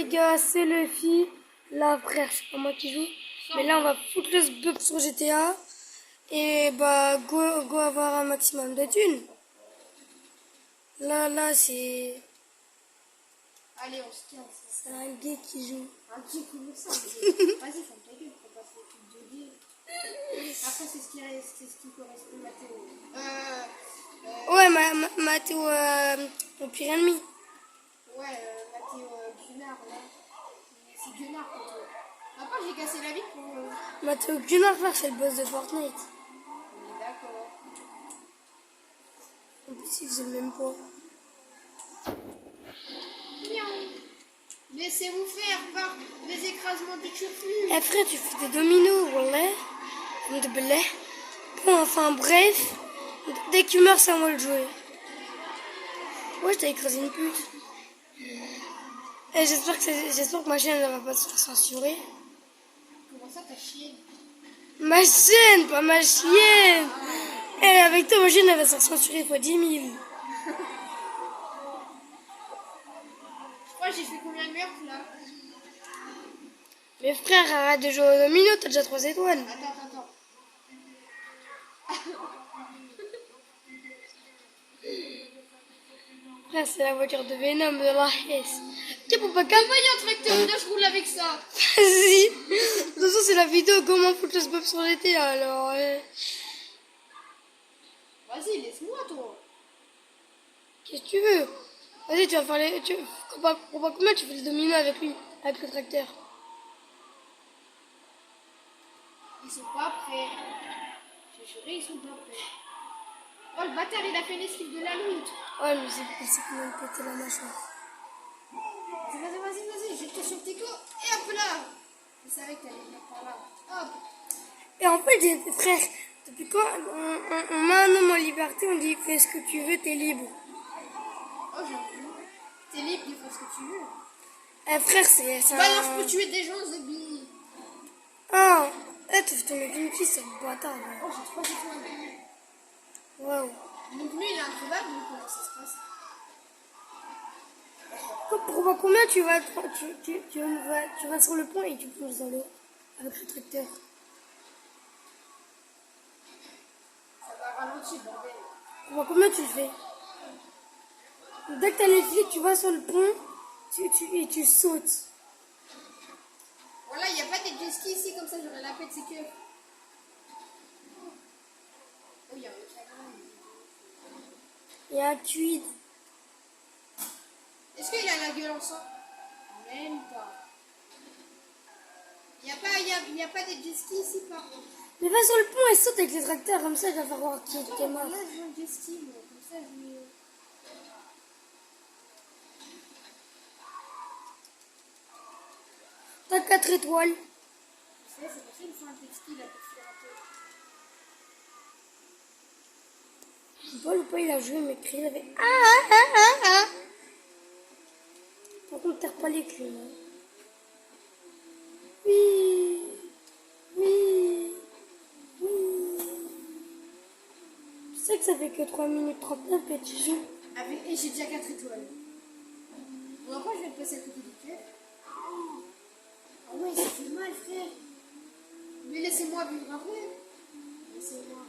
gars, c'est Luffy. Là, frère, c'est pas moi qui joue. Mais là, on va foutre le bug sur GTA. Et bah, go avoir un maximum de thunes. Là, c'est... Allez, on se tient. C'est un gay qui joue. Un gay comme ça. Vas-y, ferme ta gueule, faut pas faire tout de gay. Après, c'est ce qui reste, c'est ce qui correspond à Théo. Ouais, Mathéo, mon pire ennemi. Ouais, Mathéo Gunnar, là. C'est Gunnar plutôt. Après, j'ai cassé la vie pour... Mathéo Gunnar, frère, c'est le boss de Fortnite. On est d'accord. En plus, il faisait le même poids. Laissez-vous faire par les écrasements du turfu. Eh frère, tu fais des dominos, wallah. De blé. Bon, enfin, bref. Dès que tu meurs, c'est à moi de jouer. Ouais, je t'ai écrasé une pute. Et j'espère que ma chaîne ne va pas se faire censurer. Comment ça, ta chienne? Ma chaîne, pas ma chienne. Et avec toi, ma chaîne, elle va se faire censurer fois 10 000. Je crois que j'ai fait combien de meurtres là? Mais frère, arrête de jouer au domino, t'as déjà 3 étoiles. Attends. Frère, c'est la voiture de Venom de la Hesse. Tiens, pour pas Voyez un tracteur, là je roule avec ça. Vas-y. De toute façon, c'est la vidéo comment foutre le spam sur GTA, alors... Vas-y, laisse-moi toi. Qu'est-ce que tu veux? Vas-y, tu vas faire les... Pour pas combien tu fais les dominos avec lui, avec le tracteur? Ils sont pas prêts. J'ai juré, ils sont pas prêts. Oh, le bâtard, il a fait l'esquive de la loot. Ouais, mais c'est quand même pété la mâchoire. Vas-y, jette-toi sur tes coups. Et hop là. Je savais que t'allais venir par là. Hop. Et en fait, frère, depuis quand on met un homme en liberté, on dit fais ce que tu veux, t'es libre. Oh, j'avoue. T'es libre de faire ce que tu veux. Eh frère, c'est ça. Bah alors, je peux tuer des gens, Zebby. Ah, tu fais tomber une fille, c'est un bâtard. Ouais. Oh, j'ai 3 étoiles. Waouh. Donc lui, il est introuvable, donc comment ça se passe? Pour combien tu vas sur le pont et tu plonges dans l'eau avec le tracteur. Ça va ralentir, bordel. Pour combien tu le fais? Dès que t'as les flics, tu vas sur le pont et tu sautes. Voilà, il n'y a pas des jet skis ici, comme ça j'aurais la paix de ses queues. Oh, il y a un camion. Il y a un tweet. Est-ce qu'il a la gueule en sang? Même pas. Il n'y a pas des jet skis ici, par contre. Mais va sur le pont et saute avec les tracteurs, comme ça il va faire voir qui est mort. Là, je veux un jet ski, moi. Comme ça, je vais... T'as 4 étoiles. C'est pour ça qu'il me faut un jet ski, là, pour faire un peu. Paul ou pas il a joué, mais Krill avait... Par contre, t'as pas les clés, là. Oui. Je sais que ça fait que 3 minutes 39 et tu joues. Et j'ai déjà 4 étoiles. Bon, après, je vais te passer à côté du cœur. Ah ouais, ça fait mal, frère. Mais laissez-moi vivre un peu. Laissez-moi.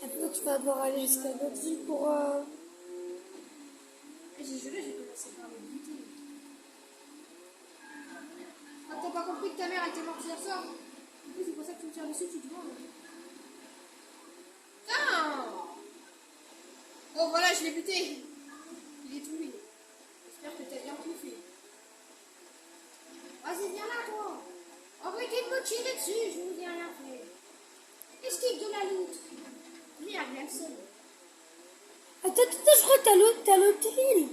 Après, tu vas devoir aller jusqu'à l'autre ville pour... J'ai juré, j'ai commencé par le buter. Ah, t'as pas compris que ta mère était morte hier soir? Du coup, c'est pour ça que tu me tires dessus, tu te vois. Putain! Oh, voilà, je l'ai buté. Il est tombé. J'espère que t'as bien bouffé. Vas-y, viens là, toi. Arrêtez de me tirer dessus, je vous ai rien fait. Esquive de la loot. Merde, il y a le seul. Attends, je crois que t'as l'autre île.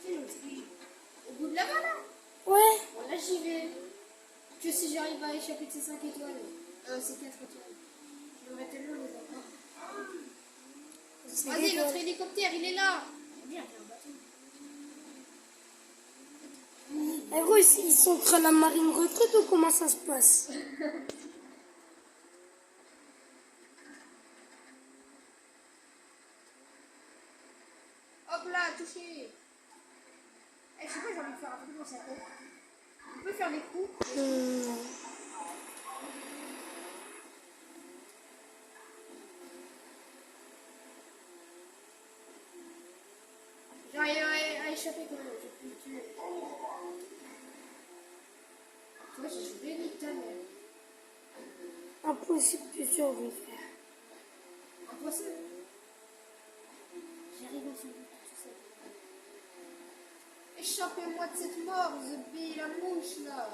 C'est l'autre île. Au bout de là-bas, là? Ouais. Bon, là, j'y vais. Que si j'arrive à échapper de ces 5 étoiles. C'est 4 étoiles. Je devrais tellement les avoir. Vas-y, notre hélicoptère, il est là. Merde, il y a un bateau. Eh gros, ils sont entre la marine retraite ou comment ça se passe? Hop là, touché. Eh, je sais pas, j'ai envie de faire un truc dans sa tête. faire des coups. Non. J'arrive à échapper quand même. J'ai pu le tuer. Toi, j'ai joué ni ta mère. Impossible de survivre, frère. Impossible. J'arrive à survivre tout seul. Échappez-moi de cette mort, The Bee, la mouche là.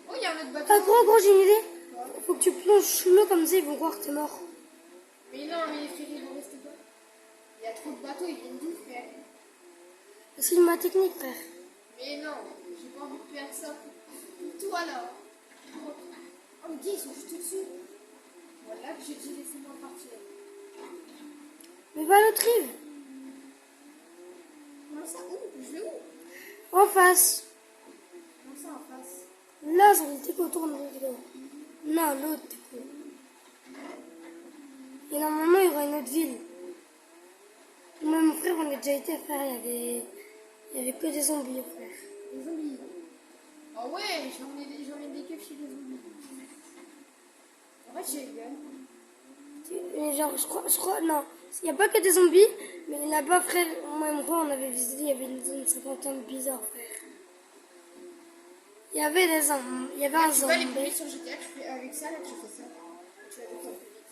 Oh, il y a un autre bateau. Ah, gros, j'ai une idée. Quoi? Faut que tu plonges sous l'eau comme ça, ils vont croire que t'es mort. Mais non, mais les frères, ils vont rester pas. Il y a trop de bateaux, ils viennent d'où, frère? C'est ma technique, frère. Mais non, j'ai pas envie de perdre ça. Toi là. Oh, mais ils sont juste au-dessus. Voilà que j'ai dit laissez-moi partir. Mais va à l'autre rive. Comment ça? Où? Je vais où? En face. Comment ça en face? Là, ça veut dire qu'on tourne. Non, l'autre, du coup. Et normalement, il y aura une autre ville. Moi et mon frère, on a déjà été, frère. Il y avait que des zombies, frère. Les zombies. Ah ouais, j'en ai des keufs chez les zombies. En fait, j'ai eu Et genre, je crois, non. Il n'y a pas que des zombies, mais là-bas, frère, moi et mon frère, on avait visité, il y avait une zone cinquantaine bizarre, frère. Il y avait des zombies, il y avait un Tu vois les zombie. plus vite sur GTA, tu fais avec ça, là tu fais ça. Et tu vas deux fois plus vite.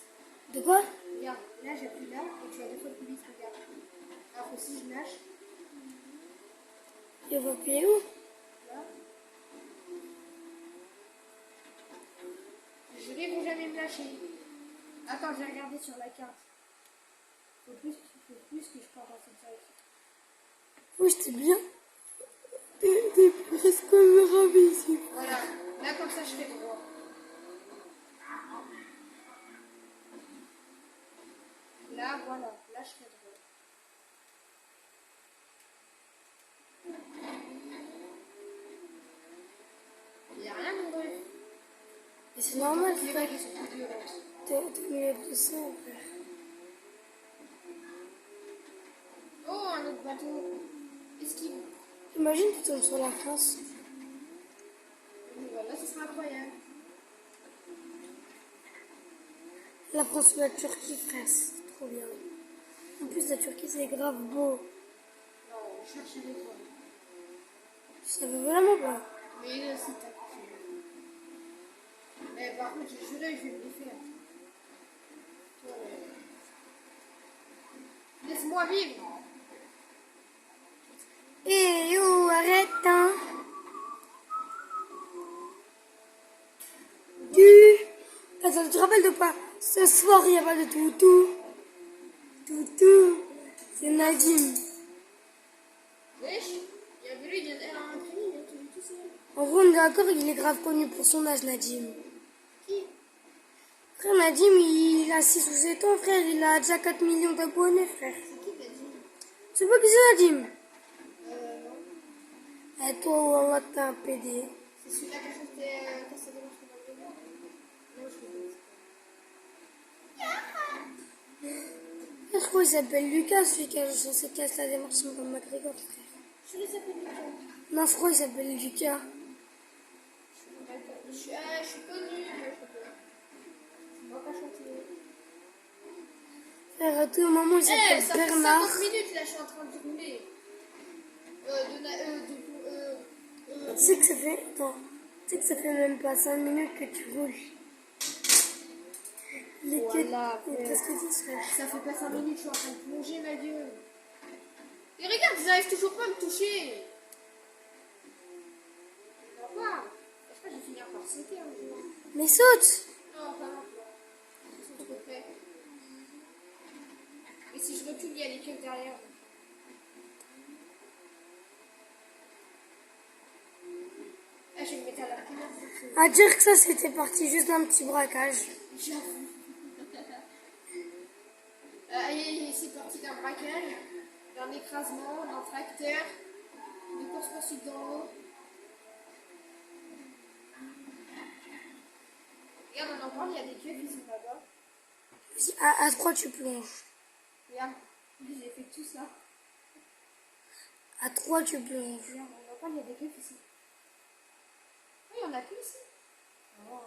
De quoi? Regarde, là j'appuie là et tu vas deux fois plus vite, regarde. Alors que si je lâche, Il va appuyer où? là. Je ne vont jamais me lâcher. Attends, j'ai regardé sur la carte. Faut plus que je parte dans cette direction. Oui, c'était bien. T'es presque invisible. Voilà, là comme ça je fais droit. Là, voilà, là je fais droit. Il n'y a rien mon ref. Et c'est normal, Les frère. vagues sont plus violentes. T'es au milieu de ça, frère. Oh, un autre bateau. Esquive. Imagine, tu tombes sur la France. Oui, voilà, ce sera incroyable. La France ou la Turquie, frère, c'est trop bien. En plus, la Turquie, c'est grave beau. Non, on cherche avec toi. Je savais vraiment pas. Mais là, c'est ta question. Mais par contre, j'ai jeu là, je vais me les faire. Toi, laisse-moi vivre. Eh yo, arrête, hein. Attends, tu te rappelles de quoi? Ce soir, il n'y a pas de toutou. Toutou, c'est Nadim. Wesh, il y a lui, il y a un crime, il est tout seul. En gros, on est d'accord, il est grave connu pour son âge, Nadim. Qui? Frère, Nadim, il a 6 ou 7 ans, frère. Il a déjà 4 millions d'abonnés, frère. C'est qui t'a dit? Tu sais pas qui c'est, Nadim? Non. Eh, toi, Wallah, t'es un PD. C'est celui-là qui a chanté Casse de marche comme un non, je ne Je crois qu'il s'appelle Lucas, celui qui a chanté Casse la démarche comme McGregor, frère. Je les appelle Lucas. Non, je crois qu'il s'appelle Lucas. Je suis connue, mais je peux. C'est moi qui a chanté. Frère, à tout moment, il Eh, s'appelle ça fait Bernard. 50 minutes, là, je suis en train de rouler. Tu sais que ça fait... Attends. Tu sais que ça fait même pas 5 minutes que tu roules. Les Voilà, queues... Qu'est-ce que tu dis, frère? Ça fait pas 5 minutes, je suis en train de plonger ma gueule. Et regarde, ils arrivent toujours pas à me toucher. Pourquoi? Je crois que je vais finir par sauter un jour. Mais saute! Non, pas maintenant. Ils sont trop près. Et si je recule, il y a les keufs derrière. Ah, je vais me mettre à la première. À dire que ça, c'était parti juste d'un petit braquage. J'avoue. C'est parti d'un braquage, d'un écrasement, d'un tracteur, de course-poursuite dans l'eau. Regarde, on en parle, il y a des keufs, ils sont là-bas. À 3, tu plonges. Regarde, j'ai fait tout ça. À 3, tu plonges. Regarde, on en parle, il y a des keufs ici. on a plus ici. Oh,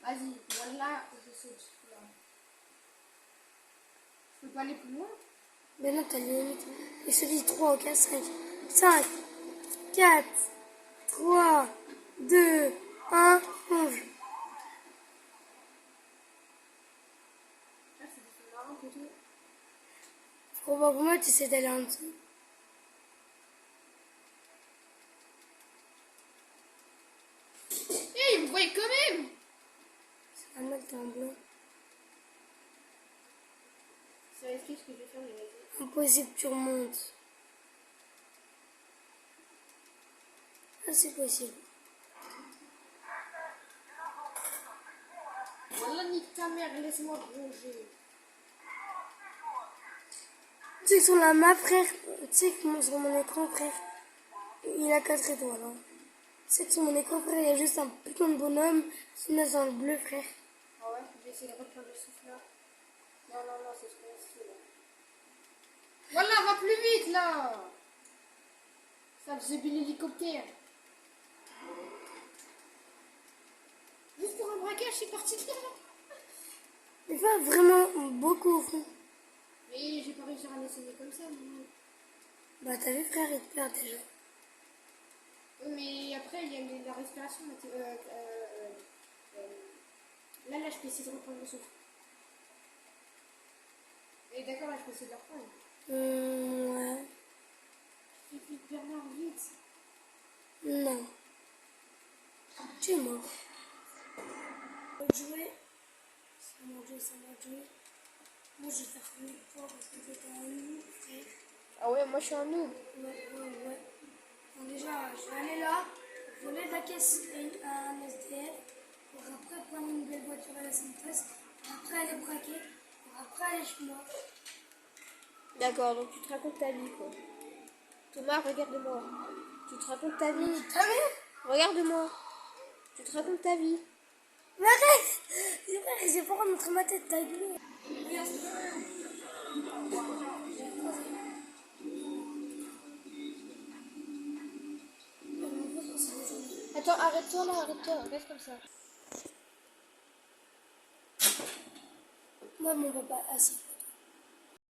vas-y, voilà, je saute. Là. Je peux pas aller plus loin. Mais non, t'as les limites. Et je te dis 3, 4, 5, 4, 3, 2, 1, plonge. Ah, c'est marrant plutôt. Probablement, tu sais d'aller en dessous. Hé, vous voyez quand même. C'est un autre en blanc. C'est risqué ce que je vais faire, mais vas-y. Impossible, tu remontes. Ah, c'est possible. Voilà, nique ta mère, laisse-moi plonger. Tu sais que sur la map, frère, tu sais que sur mon écran, frère, il a 4 étoiles. Hein. Tu sais que sur mon écran, frère, il y a juste un putain de bonhomme qui naît dans le bleu, frère. Ah ouais, je vais essayer de reprendre le souffle là. Non, non, non, c'est ce qu'on là. Voilà, va plus vite là. Ça faisait bien l'hélicoptère. Juste pour un braquage, c'est parti de là. Il va vraiment beaucoup au fond. Mais j'ai pas réussi à l'essayer comme ça. Bah, t'as vu, frère, il te perd déjà. Oui, mais après, il y a la respiration. Là, je peux essayer de reprendre le souffle. Et d'accord, là, je peux essayer de le reprendre. Ouais. Vite, Bernard, vite. Non. Tu es mort. Jouer. Ça m'a joué. Moi, je vais faire une fois parce que t'étais un loup, frère. Ah ouais, moi, je suis un noob. Ouais. Donc déjà, je vais aller là, voler la caisse à un SDF, pour après prendre une belle voiture à la Santos, pour après aller braquer, pour après aller chez moi. D'accord, donc tu te racontes ta vie, quoi. Thomas, regarde-moi. Tu te racontes ta vie. T'as vu? Regarde-moi. Tu te racontes ta vie. Mais arrête! J'ai pas montrer ma tête, ta gueule. Attends, arrête-toi là, arrête-toi. Reste comme ça. Moi, mon papa, assis.